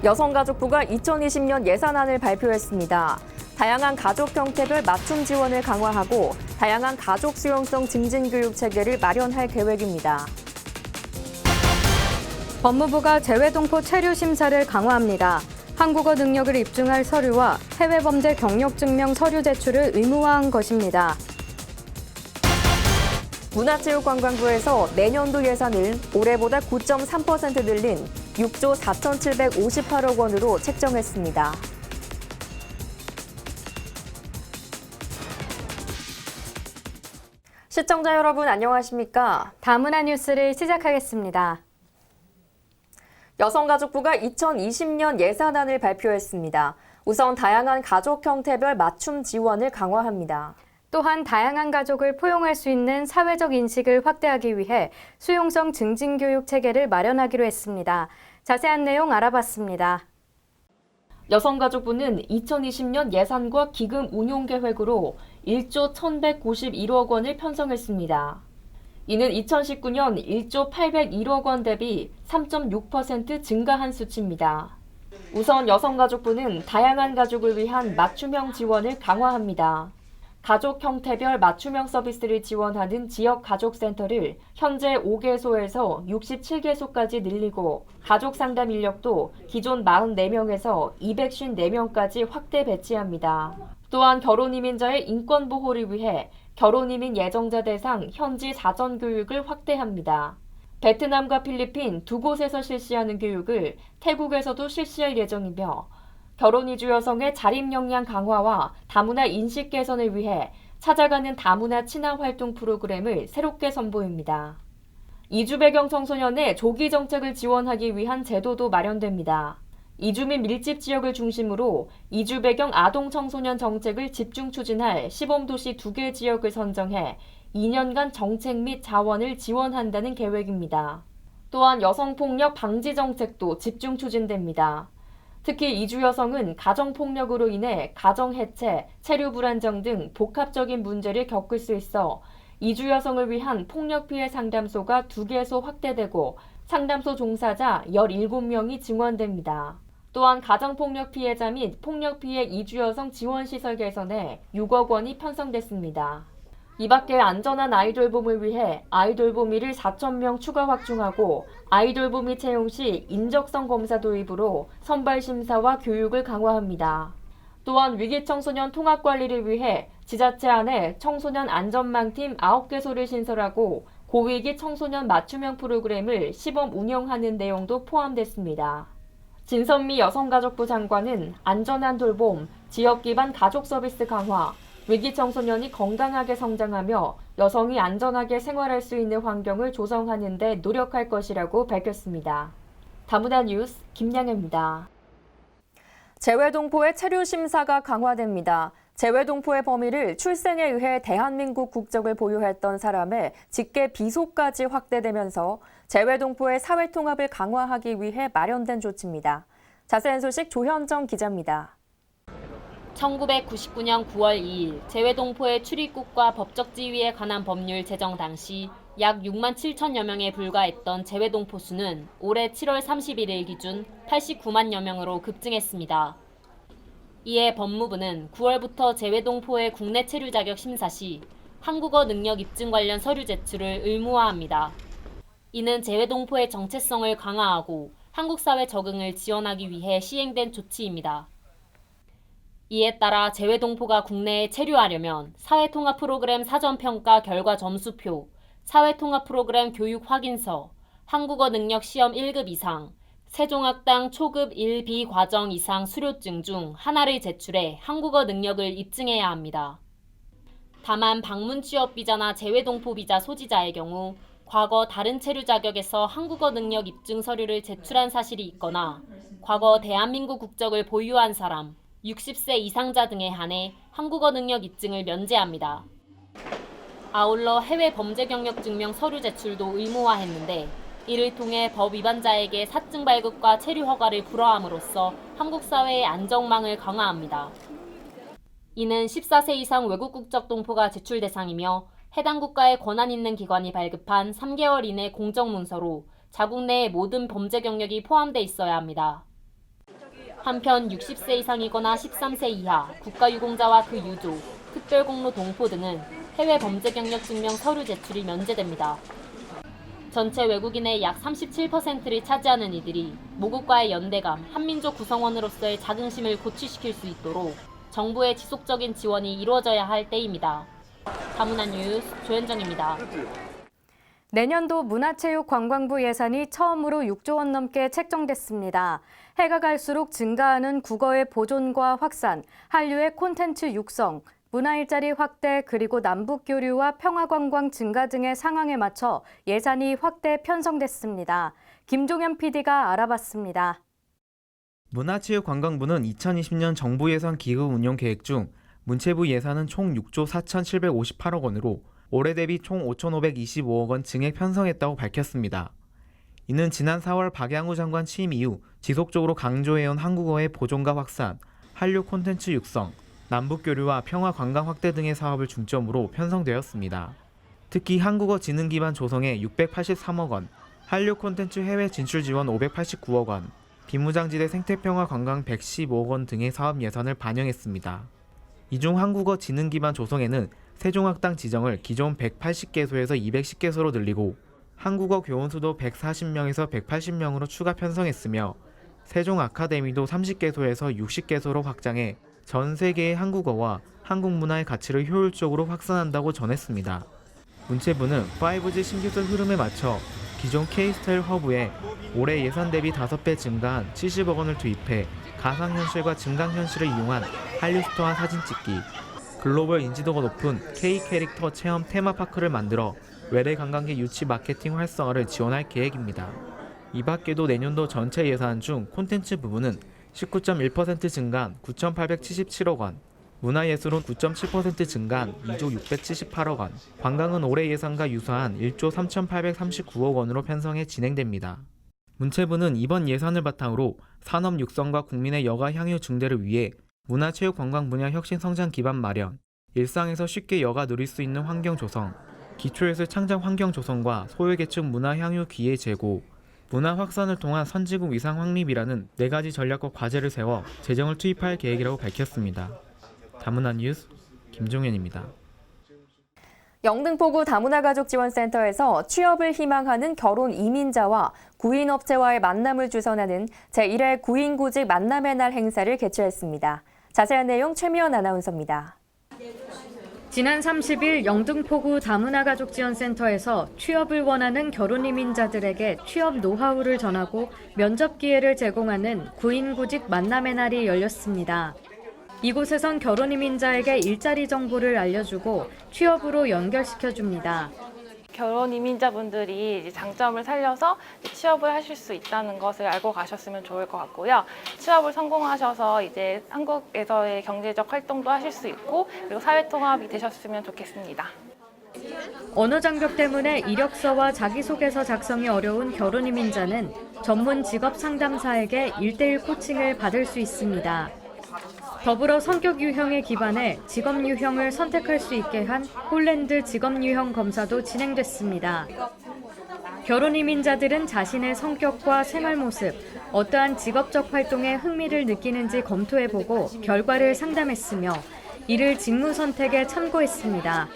여성가족부가 2020년 예산안을 발표했습니다. 다양한 가족 형태별 맞춤 지원을 강화하고 다양한 가족 수용성 증진 교육 체계를 마련할 계획입니다. 법무부가 재외동포 체류 심사를 강화합니다. 한국어 능력을 입증할 서류와 해외 범죄 경력 증명 서류 제출을 의무화한 것입니다. 문화체육관광부에서 내년도 예산을 올해보다 9.3% 늘린 6조 4,758억 원으로 책정했습니다. 시청자 여러분 안녕하십니까? 다문화 뉴스를 시작하겠습니다. 여성가족부가 2020년 예산안을 발표했습니다. 우선 다양한 가족 형태별 맞춤 지원을 강화합니다. 또한 다양한 가족을 포용할 수 있는 사회적 인식을 확대하기 위해 수용성 증진 교육 체계를 마련하기로 했습니다. 자세한 내용 알아봤습니다. 여성가족부는 2020년 예산과 기금 운용 계획으로 1조 1,191억 원을 편성했습니다. 이는 2019년 1조 801억 원 대비 3.6% 증가한 수치입니다. 우선 여성가족부는 다양한 가족을 위한 맞춤형 지원을 강화합니다. 가족 형태별 맞춤형 서비스를 지원하는 지역가족센터를 현재 5개소에서 67개소까지 늘리고 가족 상담 인력도 기존 44명에서 254명까지 확대 배치합니다. 또한 결혼이민자의 인권 보호를 위해 결혼이민 예정자 대상 현지 사전 교육을 확대합니다. 베트남과 필리핀 두 곳에서 실시하는 교육을 태국에서도 실시할 예정이며 결혼 이주 여성의 자립 역량 강화와 다문화 인식 개선을 위해 찾아가는 다문화 친화 활동 프로그램을 새롭게 선보입니다. 이주 배경 청소년의 조기 정책을 지원하기 위한 제도도 마련됩니다. 이주민 밀집 지역을 중심으로 이주 배경 아동 청소년 정책을 집중 추진할 시범도시 2개 지역을 선정해 2년간 정책 및 자원을 지원한다는 계획입니다. 또한 여성폭력 방지 정책도 집중 추진됩니다. 특히 이주 여성은 가정폭력으로 인해 가정 해체, 체류 불안정 등 복합적인 문제를 겪을 수 있어 이주 여성을 위한 폭력 피해 상담소가 2개소 확대되고 상담소 종사자 17명이 증원됩니다. 또한 가정폭력 피해자 및 폭력 피해 이주 여성 지원시설 개선에 6억 원이 편성됐습니다. 이 밖에 안전한 아이돌봄을 위해 아이돌봄이를 4,000명 추가 확충하고 아이돌봄이 채용 시 인적성 검사 도입으로 선발 심사와 교육을 강화합니다. 또한 위기청소년 통합관리를 위해 지자체 안에 청소년 안전망팀 9개소를 신설하고 고위기 청소년 맞춤형 프로그램을 시범 운영하는 내용도 포함됐습니다. 진선미 여성가족부 장관은 안전한 돌봄, 지역 기반 가족 서비스 강화, 위기 청소년이 건강하게 성장하며 여성이 안전하게 생활할 수 있는 환경을 조성하는 데 노력할 것이라고 밝혔습니다. 다문화 뉴스 김양혜입니다. 재외동포의 체류 심사가 강화됩니다. 재외동포의 범위를 출생에 의해 대한민국 국적을 보유했던 사람의 직계 비속까지 확대되면서 재외동포의 사회통합을 강화하기 위해 마련된 조치입니다. 자세한 소식 조현정 기자입니다. 1999년 9월 2일 재외동포의 출입국과 법적 지위에 관한 법률 제정 당시 약 6만 7천여 명에 불과했던 재외동포 수는 올해 7월 31일 기준 89만여 명으로 급증했습니다. 이에 법무부는 9월부터 재외동포의 국내 체류 자격 심사 시 한국어 능력 입증 관련 서류 제출을 의무화합니다. 이는 재외동포의 정체성을 강화하고 한국 사회 적응을 지원하기 위해 시행된 조치입니다. 이에 따라 재외동포가 국내에 체류하려면 사회통합 프로그램 사전평가 결과 점수표, 사회통합 프로그램 교육 확인서, 한국어 능력 시험 1급 이상, 세종학당 초급 1B 과정 이상 수료증 중 하나를 제출해 한국어 능력을 입증해야 합니다. 다만 방문 취업 비자나 재외동포 비자 소지자의 경우 과거 다른 체류 자격에서 한국어 능력 입증 서류를 제출한 사실이 있거나 과거 대한민국 국적을 보유한 사람, 60세 이상자 등에 한해 한국어 능력 입증을 면제합니다. 아울러 해외 범죄 경력 증명 서류 제출도 의무화했는데 이를 통해 법 위반자에게 사증 발급과 체류 허가를 불허함으로써 한국 사회의 안정망을 강화합니다. 이는 14세 이상 외국 국적 동포가 제출 대상이며 해당 국가의 권한 있는 기관이 발급한 3개월 이내 공적 문서로 자국 내의 모든 범죄 경력이 포함돼 있어야 합니다. 한편 60세 이상이거나 13세 이하, 국가유공자와 그 유족, 특별공로 동포 등은 해외 범죄 경력 증명 서류 제출이 면제됩니다. 전체 외국인의 약 37%를 차지하는 이들이 모국과의 연대감, 한민족 구성원으로서의 자긍심을 고취시킬 수 있도록 정부의 지속적인 지원이 이루어져야 할 때입니다. 다문화 뉴스 조현정입니다. 내년도 문화체육관광부 예산이 처음으로 6조 원 넘게 책정됐습니다. 해가 갈수록 증가하는 국어의 보존과 확산, 한류의 콘텐츠 육성, 문화일자리 확대 그리고 남북교류와 평화관광 증가 등의 상황에 맞춰 예산이 확대 편성됐습니다. 김종현 PD가 알아봤습니다. 문화체육관광부는 2020년 정부 예산 기금 운용 계획 중 문체부 예산은 총 6조 4,758억 원으로 올해 대비 총 5,525억 원 증액 편성했다고 밝혔습니다. 이는 지난 4월 박양우 장관 취임 이후 지속적으로 강조해온 한국어의 보존과 확산, 한류 콘텐츠 육성, 남북교류와 평화 관광 확대 등의 사업을 중점으로 편성되었습니다. 특히 한국어 지능 기반 조성에 683억 원, 한류 콘텐츠 해외 진출 지원 589억 원, 비무장지대 생태평화 관광 115억 원 등의 사업 예산을 반영했습니다. 이 중 한국어 지능 기반 조성에는 세종학당 지정을 기존 180개소에서 210개소로 늘리고 한국어 교원수도 140명에서 180명으로 추가 편성했으며 세종 아카데미도 30개소에서 60개소로 확장해 전 세계의 한국어와 한국 문화의 가치를 효율적으로 확산한다고 전했습니다. 문체부는 5G 신기술 흐름에 맞춰 기존 K-스타일 허브에 올해 예산 대비 5배 증가한 70억 원을 투입해 가상현실과 증강현실을 이용한 한류 스토어 사진 찍기, 글로벌 인지도가 높은 K-캐릭터 체험 테마파크를 만들어 외래 관광객 유치 마케팅 활성화를 지원할 계획입니다. 이 밖에도 내년도 전체 예산 중 콘텐츠 부분은 19.1% 증가한 9,877억 원, 문화예술은 9.7% 증가한 2조 678억 원, 관광은 올해 예산과 유사한 1조 3,839억 원으로 편성해 진행됩니다. 문체부는 이번 예산을 바탕으로 산업 육성과 국민의 여가 향유 증대를 위해 문화체육관광 분야 혁신성장 기반 마련, 일상에서 쉽게 여가 누릴 수 있는 환경 조성, 기초예술 창작 환경 조성과 소외계층 문화 향유 기회 제고, 문화 확산을 통한 선지국 위상 확립이라는 4가지 전략과 과제를 세워 재정을 투입할 계획이라고 밝혔습니다. 다문화 뉴스 김종현입니다. 영등포구 다문화가족지원센터에서 취업을 희망하는 결혼 이민자와 구인업체와의 만남을 주선하는 제1회 구인구직 만남의 날 행사를 개최했습니다. 자세한 내용 최미연 아나운서입니다. 지난 30일 영등포구 다문화가족지원센터에서 취업을 원하는 결혼 이민자들에게 취업 노하우를 전하고 면접 기회를 제공하는 구인구직 만남의 날이 열렸습니다. 이곳에선 결혼 이민자에게 일자리 정보를 알려주고 취업으로 연결시켜줍니다. 결혼 이민자분들이 장점을 살려서 취업을 하실 수 있다는 것을 알고 가셨으면 좋을 것 같고요. 취업을 성공하셔서 이제 한국에서의 경제적 활동도 하실 수 있고 그리고 사회 통합이 되셨으면 좋겠습니다. 언어 장벽 때문에 이력서와 자기소개서 작성이 어려운 결혼 이민자는 전문 직업 상담사에게 1:1 코칭을 받을 수 있습니다. 더불어 성격 유형에 기반해 직업 유형을 선택할 수 있게 한 홀랜드 직업 유형 검사도 진행됐습니다. 결혼 이민자들은 자신의 성격과 생활 모습, 어떠한 직업적 활동에 흥미를 느끼는지 검토해보고 결과를 상담했으며 이를 직무 선택에 참고했습니다.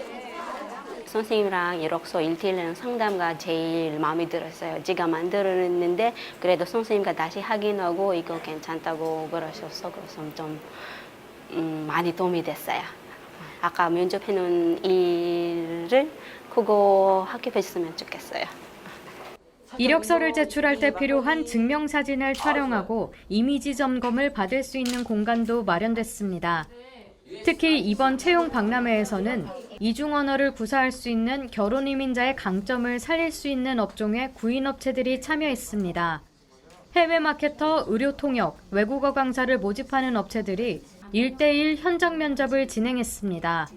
선생님이랑 이력서 1:1 상담가 제일 마음에 들었어요. 제가 만들었는데 그래도 선생님과 다시 확인하고 이거 괜찮다고 그러셔서 그래서 좀 많이 도움이 됐어요. 아까 면접해놓은 일을 그거 합격했으면 좋겠어요. 이력서를 제출할 때 필요한 증명사진을 촬영하고 이미지 점검을 받을 수 있는 공간도 마련됐습니다. 특히 이번 채용 박람회에서는 이중 언어를 구사할 수 있는 결혼 이민자의 강점을 살릴 수 있는 업종의 구인업체들이 참여했습니다. 해외 마케터, 의료 통역, 외국어 강사를 모집하는 업체들이 1:1 현장 면접을 진행했습니다.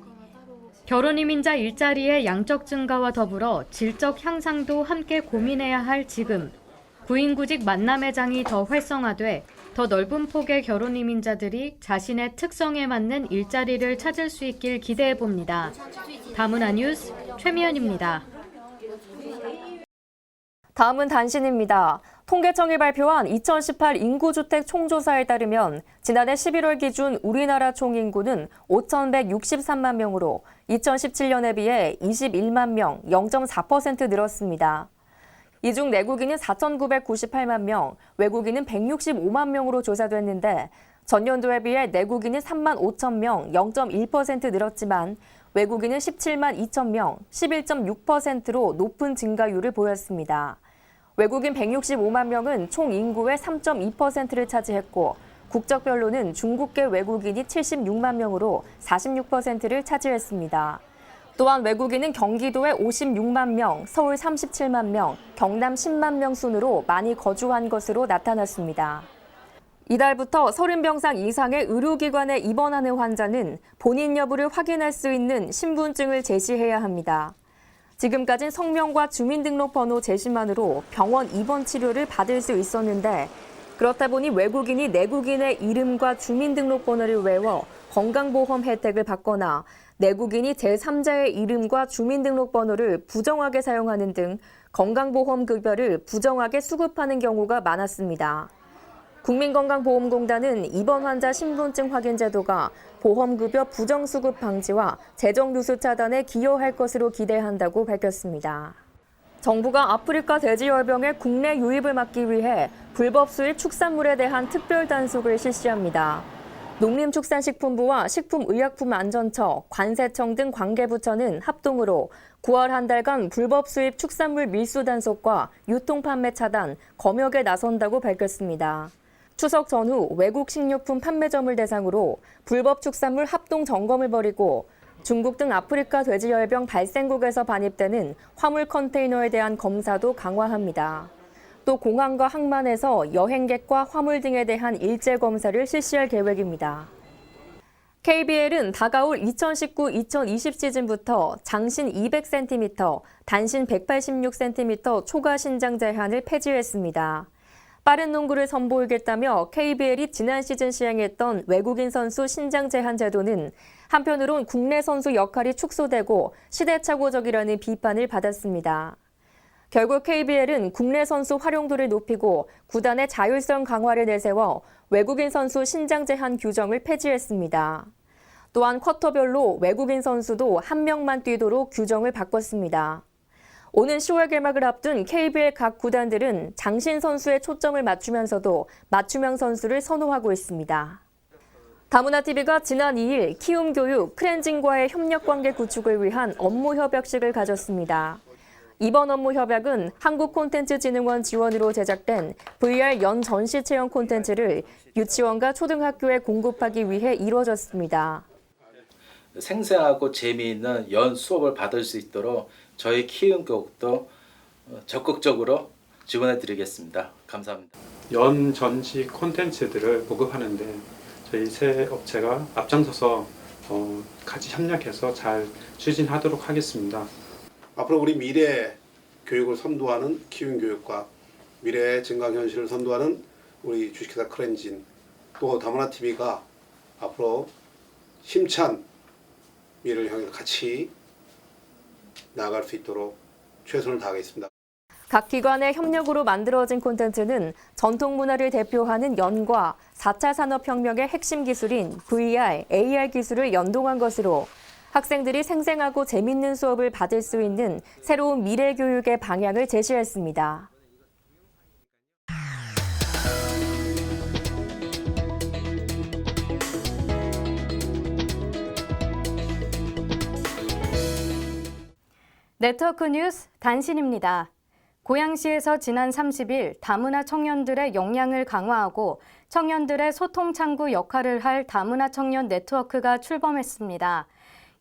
결혼 이민자 일자리의 양적 증가와 더불어 질적 향상도 함께 고민해야 할 지금, 구인구직 만남의 장이 더 활성화돼 더 넓은 폭의 결혼 이민자들이 자신의 특성에 맞는 일자리를 찾을 수 있길 기대해 봅니다. 다문화 뉴스 최미연입니다. 다음은 단신입니다. 통계청이 발표한 2018 인구주택 총조사에 따르면 지난해 11월 기준 우리나라 총인구는 5,163만 명으로 2017년에 비해 21만 명, 0.4% 늘었습니다. 이 중 내국인은 4,998만 명, 외국인은 165만 명으로 조사됐는데 전년도에 비해 내국인은 3만 5천 명, 0.1% 늘었지만 외국인은 17만 2천 명, 11.6%로 높은 증가율을 보였습니다. 외국인 165만 명은 총 인구의 3.2%를 차지했고 국적별로는 중국계 외국인이 76만 명으로 46%를 차지했습니다. 또한 외국인은 경기도에 56만 명, 서울 37만 명, 경남 10만 명 순으로 많이 거주한 것으로 나타났습니다. 이달부터 30병상 이상의 의료기관에 입원하는 환자는 본인 여부를 확인할 수 있는 신분증을 제시해야 합니다. 지금까진 성명과 주민등록번호 제시만으로 병원 입원 치료를 받을 수 있었는데 그렇다 보니 외국인이 내국인의 이름과 주민등록번호를 외워 건강보험 혜택을 받거나 내국인이 제3자의 이름과 주민등록번호를 부정하게 사용하는 등 건강보험급여를 부정하게 수급하는 경우가 많았습니다. 국민건강보험공단은 입원 환자 신분증 확인 제도가 보험급여 부정수급 방지와 재정누수 차단에 기여할 것으로 기대한다고 밝혔습니다. 정부가 아프리카 돼지열병의 국내 유입을 막기 위해 불법 수입 축산물에 대한 특별 단속을 실시합니다. 농림축산식품부와 식품의약품안전처, 관세청 등 관계부처는 합동으로 9월 한 달간 불법 수입 축산물 밀수 단속과 유통 판매 차단, 검역에 나선다고 밝혔습니다. 추석 전후 외국 식료품 판매점을 대상으로 불법 축산물 합동 점검을 벌이고 중국 등 아프리카 돼지열병 발생국에서 반입되는 화물 컨테이너에 대한 검사도 강화합니다. 또 공항과 항만에서 여행객과 화물 등에 대한 일제 검사를 실시할 계획입니다. KBL은 다가올 2019-2020 시즌부터 장신 200cm, 단신 186cm 초과 신장 제한을 폐지했습니다. 빠른 농구를 선보이겠다며 KBL이 지난 시즌 시행했던 외국인 선수 신장 제한 제도는 한편으론 국내 선수 역할이 축소되고 시대착오적이라는 비판을 받았습니다. 결국 KBL은 국내 선수 활용도를 높이고 구단의 자율성 강화를 내세워 외국인 선수 신장 제한 규정을 폐지했습니다. 또한 쿼터별로 외국인 선수도 한 명만 뛰도록 규정을 바꿨습니다. 오는 10월 개막을 앞둔 KBL 각 구단들은 장신 선수에 초점을 맞추면서도 맞춤형 선수를 선호하고 있습니다. 다문화TV가 지난 2일 키움교육, 크렌징과의 협력관계 구축을 위한 업무협약식을 가졌습니다. 이번 업무협약은 한국콘텐츠진흥원 지원으로 제작된 VR 연전시 체험 콘텐츠를 유치원과 초등학교에 공급하기 위해 이루어졌습니다. 생생하고 재미있는 연 수업을 받을 수 있도록 저희 키움교육도 적극적으로 지원해 드리겠습니다. 감사합니다. 연 전시 콘텐츠들을 보급하는데 저희 세 업체가 앞장서서 같이 협력해서 잘 추진하도록 하겠습니다. 앞으로 우리 미래 교육을 선도하는 키움교육과 미래의 증강현실을 선도하는 우리 주식회사 크렌진 또 다문화TV가 앞으로 힘찬 미래를 향해서 같이 나아갈 수 있도록 최선을 다하겠습니다. 각 기관의 협력으로 만들어진 콘텐츠는 전통 문화를 대표하는 연과 4차 산업혁명의 핵심 기술인 VR, AR 기술을 연동한 것으로 학생들이 생생하고 재밌는 수업을 받을 수 있는 새로운 미래 교육의 방향을 제시했습니다. 네트워크 뉴스 단신입니다. 고양시에서 지난 30일 다문화 청년들의 역량을 강화하고 청년들의 소통 창구 역할을 할 다문화 청년 네트워크가 출범했습니다.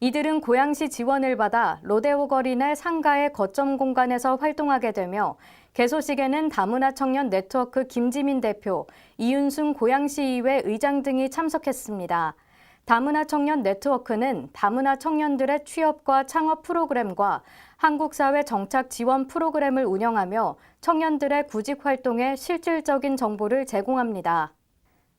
이들은 고양시 지원을 받아 로데오 거리 내 상가의 거점 공간에서 활동하게 되며 개소식에는 다문화 청년 네트워크 김지민 대표, 이윤순 고양시의회 의장 등이 참석했습니다. 다문화 청년 네트워크는 다문화 청년들의 취업과 창업 프로그램과 한국사회 정착 지원 프로그램을 운영하며 청년들의 구직 활동에 실질적인 정보를 제공합니다.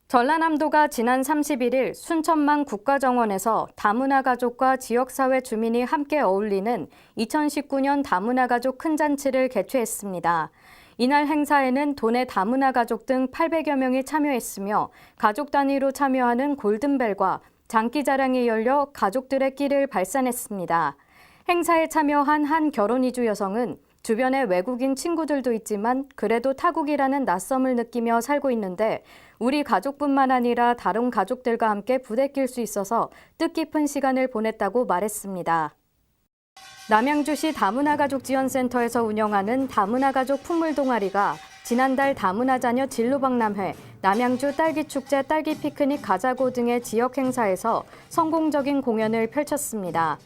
전라남도가 지난 31일 순천만 국가정원에서 다문화 가족과 지역사회 주민이 함께 어울리는 2019년 다문화 가족 큰잔치를 개최했습니다. 이날 행사에는 도내 다문화 가족 등 800여 명이 참여했으며 가족 단위로 참여하는 골든벨과 장기자랑이 열려 가족들의 끼를 발산했습니다. 행사에 참여한 한 결혼 이주 여성은 주변에 외국인 친구들도 있지만 그래도 타국이라는 낯섦을 느끼며 살고 있는데 우리 가족뿐만 아니라 다른 가족들과 함께 부대낄 수 있어서 뜻깊은 시간을 보냈다고 말했습니다. 남양주시 다문화가족지원센터에서 운영하는 다문화가족 풍물 동아리가 지난달 다문화 자녀 진로박람회, 남양주 딸기축제, 딸기 피크닉 가자고 등의 지역 행사에서 성공적인 공연을 펼쳤습니다.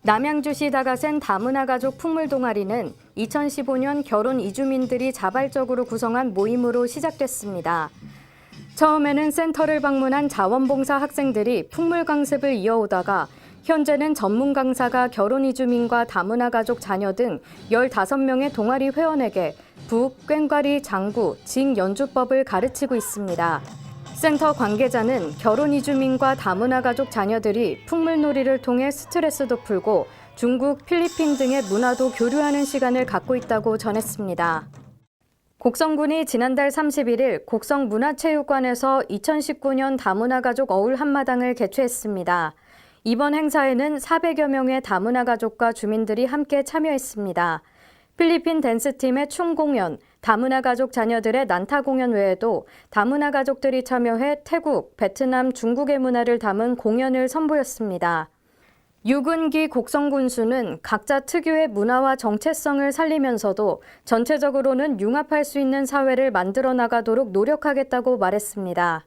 남양주시 다가센 다문화가족 풍물 동아리는 2015년 결혼 이주민들이 자발적으로 구성한 모임으로 시작됐습니다. 처음에는 센터를 방문한 자원봉사 학생들이 풍물 강습을 이어오다가 현재는 전문 강사가 결혼 이주민과 다문화 가족 자녀 등 15명의 동아리 회원에게 북, 꽹과리, 장구, 징 연주법을 가르치고 있습니다. 센터 관계자는 결혼 이주민과 다문화 가족 자녀들이 풍물놀이를 통해 스트레스도 풀고 중국, 필리핀 등의 문화도 교류하는 시간을 갖고 있다고 전했습니다. 곡성군이 지난달 31일 곡성문화체육관에서 2019년 다문화 가족 어울 한마당을 개최했습니다. 이번 행사에는 400여 명의 다문화 가족과 주민들이 함께 참여했습니다. 필리핀 댄스팀의 춤 공연, 다문화 가족 자녀들의 난타 공연 외에도 다문화 가족들이 참여해 태국, 베트남, 중국의 문화를 담은 공연을 선보였습니다. 유근기 곡성군수는 각자 특유의 문화와 정체성을 살리면서도 전체적으로는 융합할 수 있는 사회를 만들어 나가도록 노력하겠다고 말했습니다.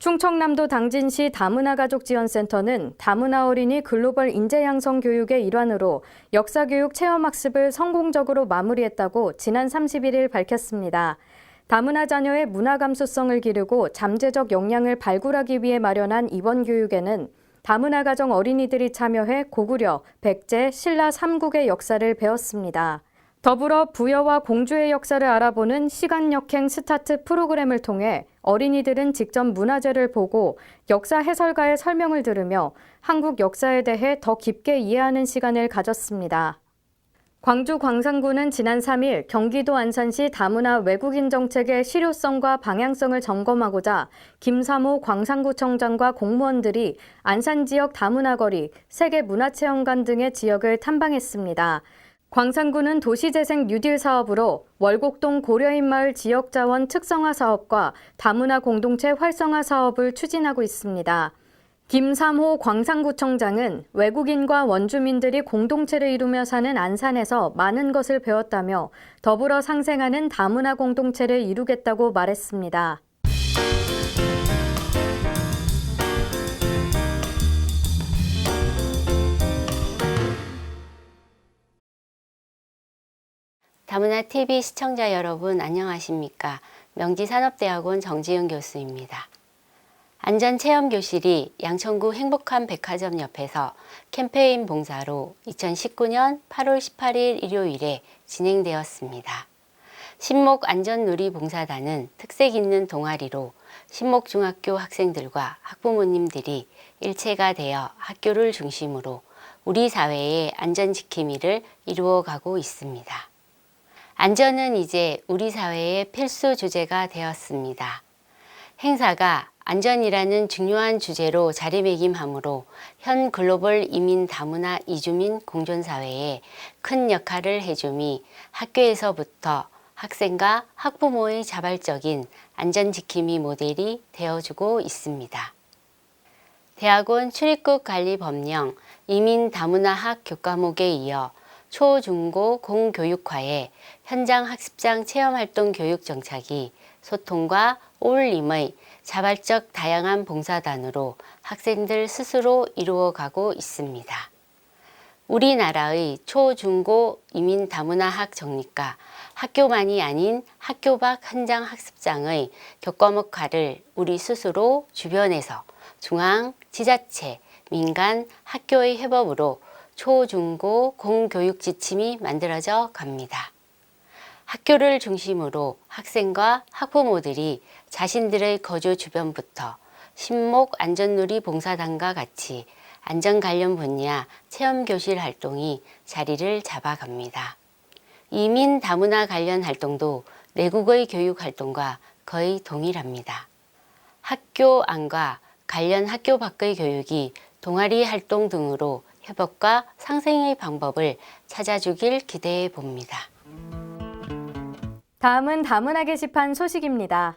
충청남도 당진시 다문화가족지원센터는 다문화 어린이 글로벌 인재 양성 교육의 일환으로 역사교육 체험학습을 성공적으로 마무리했다고 지난 31일 밝혔습니다. 다문화 자녀의 문화 감수성을 기르고 잠재적 역량을 발굴하기 위해 마련한 이번 교육에는 다문화 가정 어린이들이 참여해 고구려, 백제, 신라 3국의 역사를 배웠습니다. 더불어 부여와 공주의 역사를 알아보는 시간역행 스타트 프로그램을 통해 어린이들은 직접 문화재를 보고 역사 해설가의 설명을 들으며 한국 역사에 대해 더 깊게 이해하는 시간을 가졌습니다. 광주 광산구는 지난 3일 경기도 안산시 다문화 외국인 정책의 실효성과 방향성을 점검하고자 김삼호 광산구청장과 공무원들이 안산 지역 다문화 거리, 세계문화체험관 등의 지역을 탐방했습니다. 광산구는 도시재생 뉴딜 사업으로 월곡동 고려인마을 지역자원 특성화 사업과 다문화 공동체 활성화 사업을 추진하고 있습니다. 김삼호 광산구청장은 외국인과 원주민들이 공동체를 이루며 사는 안산에서 많은 것을 배웠다며 더불어 상생하는 다문화 공동체를 이루겠다고 말했습니다. 다문화TV 시청자 여러분 안녕하십니까? 명지산업대학원 정지은 교수입니다. 안전체험교실이 양천구 행복한 백화점 옆에서 캠페인 봉사로 2019년 8월 18일 일요일에 진행되었습니다. 신목안전누리봉사단은 특색 있는 동아리로 신목중학교 학생들과 학부모님들이 일체가 되어 학교를 중심으로 우리 사회의 안전지킴이를 이루어가고 있습니다. 안전은 이제 우리 사회의 필수 주제가 되었습니다. 행사가 안전이라는 중요한 주제로 자리매김하므로 현 글로벌 이민 다문화 이주민 공존사회에 큰 역할을 해줌이 학교에서부터 학생과 학부모의 자발적인 안전지킴이 모델이 되어주고 있습니다. 대학원 출입국 관리 법령 이민 다문화학 교과목에 이어 초, 중고 공교육화에 현장 학습장 체험활동 교육 정착이 소통과 어울림의 자발적 다양한 봉사단으로 학생들 스스로 이루어가고 있습니다. 우리나라의 초, 중고 이민 다문화학 정립과 학교만이 아닌 학교 밖 현장 학습장의 교과목화를 우리 스스로 주변에서 중앙, 지자체, 민간, 학교의 협업으로 초, 중고 공교육 지침이 만들어져 갑니다. 학교를 중심으로 학생과 학부모들이 자신들의 거주 주변부터 신목 안전누리 봉사단과 같이 안전 관련 분야 체험교실 활동이 자리를 잡아갑니다. 이민 다문화 관련 활동도 내국의 교육 활동과 거의 동일합니다. 학교 안과 관련 학교 밖의 교육이 동아리 활동 등으로 협업과 상생의 방법을 찾아주길 기대해 봅니다. 다음은 다문화 게시판 소식입니다.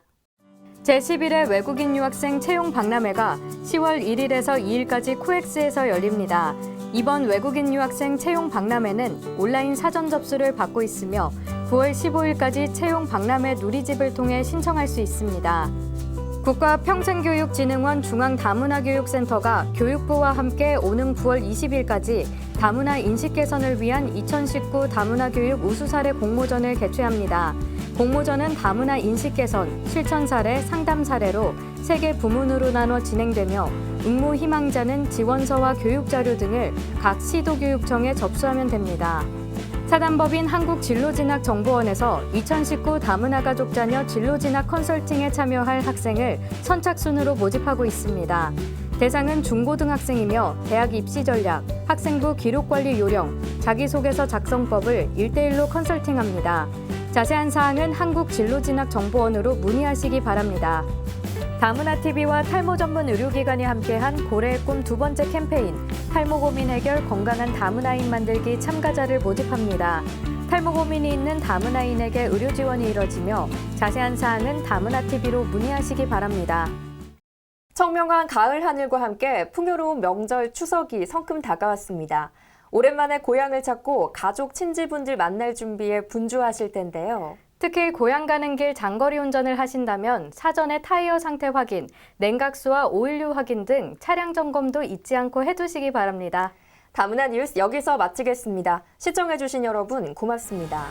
제11회 외국인 유학생 채용 박람회가 10월 1일에서 2일까지 코엑스에서 열립니다. 이번 외국인 유학생 채용 박람회는 온라인 사전 접수를 받고 있으며 9월 15일까지 채용 박람회 누리집을 통해 신청할 수 있습니다. 국가평생교육진흥원 중앙다문화교육센터가 교육부와 함께 오는 9월 20일까지 다문화 인식 개선을 위한 2019 다문화교육 우수사례 공모전을 개최합니다. 공모전은 다문화 인식 개선, 실천 사례, 상담 사례로 3개 부문으로 나눠 진행되며 응모 희망자는 지원서와 교육자료 등을 각 시도교육청에 접수하면 됩니다. 사단법인 한국진로진학정보원에서 2019 다문화 가족 자녀 진로진학 컨설팅에 참여할 학생을 선착순으로 모집하고 있습니다. 대상은 중고등학생이며 대학 입시 전략, 학생부 기록관리 요령, 자기소개서 작성법을 1대1로 컨설팅합니다. 자세한 사항은 한국진로진학정보원으로 문의하시기 바랍니다. 다문화TV와 탈모 전문 의료기관이 함께한 고래의 꿈 2번째 캠페인 탈모 고민 해결 건강한 다문화인 만들기 참가자를 모집합니다. 탈모 고민이 있는 다문화인에게 의료 지원이 이뤄지며 자세한 사항은 다문화TV로 문의하시기 바랍니다. 청명한 가을 하늘과 함께 풍요로운 명절 추석이 성큼 다가왔습니다. 오랜만에 고향을 찾고 가족, 친지분들 만날 준비에 분주하실 텐데요. 특히 고향 가는 길 장거리 운전을 하신다면 사전에 타이어 상태 확인, 냉각수와 오일류 확인 등 차량 점검도 잊지 않고 해두시기 바랍니다. 다문화 뉴스 여기서 마치겠습니다. 시청해주신 여러분 고맙습니다.